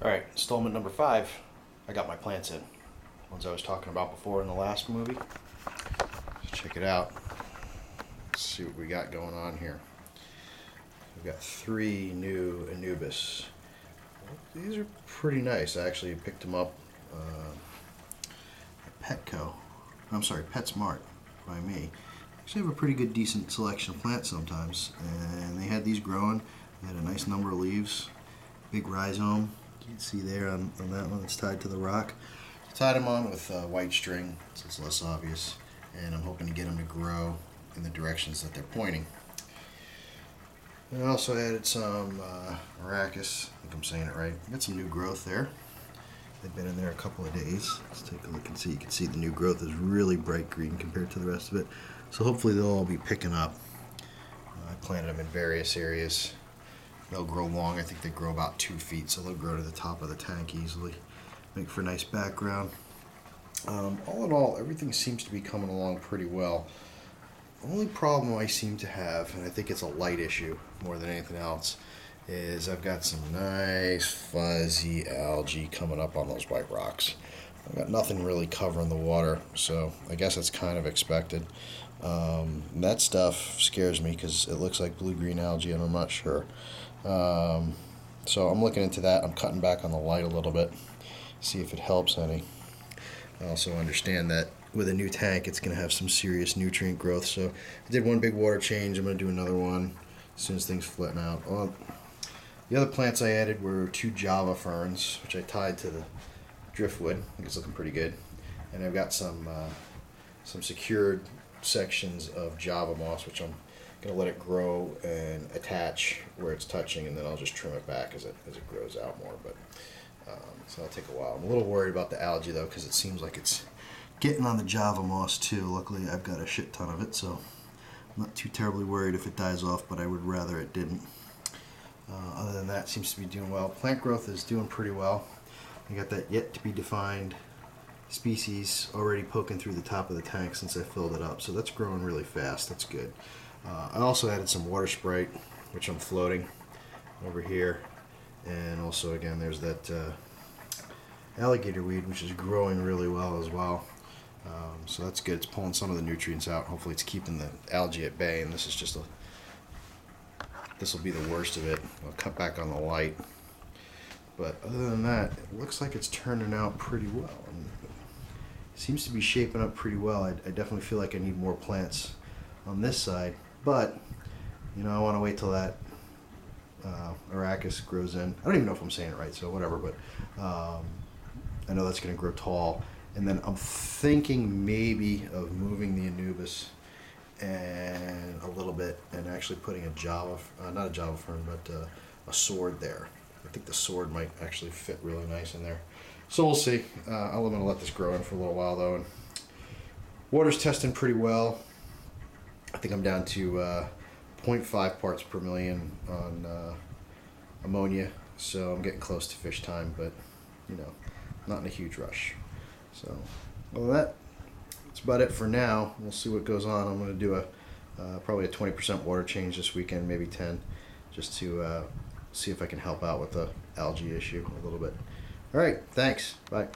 Alright, installment number 5. I got my plants in. Ones I was talking about before in the last movie. Let's check it out. Let's see what we got going on here. We've got 3 new Anubis. These are pretty nice. I actually picked them up at Petco. I'm sorry, PetSmart by me. Actually have a pretty good, decent selection of plants sometimes. And they had these growing. They had a nice number of leaves. Big rhizome. You can see there on that one that's tied to the rock. I tied them on with white string so it's less obvious. And I'm hoping to get them to grow in the directions that they're pointing. And I also added some Arachis. I think I'm saying it right. Got some new growth there. They've been in there a couple of days. Let's take a look and see. You can see the new growth is really bright green compared to the rest of it. So hopefully they'll all be picking up. I planted them in various areas. They'll grow long. I think they grow about 2 feet, so they'll grow to the top of the tank easily. Make for a nice background. All in all, everything seems to be coming along pretty well. The only problem I seem to have, and I think it's a light issue more than anything else, is I've got some nice fuzzy algae coming up on those white rocks. I've got nothing really covering the water, so I guess that's kind of expected. That stuff scares me because it looks like blue-green algae and I'm not sure. So I'm looking into that. I'm cutting back on the light a little bit, see if it helps any. I also understand that with a new tank it's going to have some serious nutrient growth, so I did one big water change. I'm going to do another one as soon as things flatten out. The other plants I added were 2 Java ferns, which I tied to the driftwood. I think it's looking pretty good. And I've got some secured sections of Java moss, which I'm going to let it grow and attach where it's touching, and then I'll just trim it back as it grows out more. But so that'll take a while. I'm a little worried about the algae though, because it seems like it's getting on the Java moss too. Luckily I've got a shit ton of it, so I'm not too terribly worried if it dies off, but I would rather it didn't. Other than that, it seems to be doing well. Plant growth is doing pretty well. I got that yet to be defined species already poking through the top of the tank since I filled it up, so that's growing really fast. That's good. I also added some water sprite, which I'm floating over here, and also again there's that alligator weed, which is growing really well as well. So that's good. It's pulling some of the nutrients out. Hopefully it's keeping the algae at bay, and this is just this will be the worst of it. I'll cut back on the light, but other than that, it looks like it's turning out pretty well. And it seems to be shaping up pretty well. I definitely feel like I need more plants on this side, but you know, I want to wait till that Arachis grows in. I don't even know if I'm saying it right, so whatever, but I know that's going to grow tall. And then I'm thinking maybe of moving the Anubis and a little bit and actually putting a Java, not a Java fern, but a sword there. I think the sword might actually fit really nice in there. So we'll see. I'm going to let this grow in for a little while though. And water's testing pretty well. I think I'm down to 0.5 parts per million on ammonia, so I'm getting close to fish time, but you know, not in a huge rush. So, other than that, that's about it for now. We'll see what goes on. I'm going to do probably a 20% water change this weekend, maybe 10, just to see if I can help out with the algae issue a little bit. All right, thanks. Bye.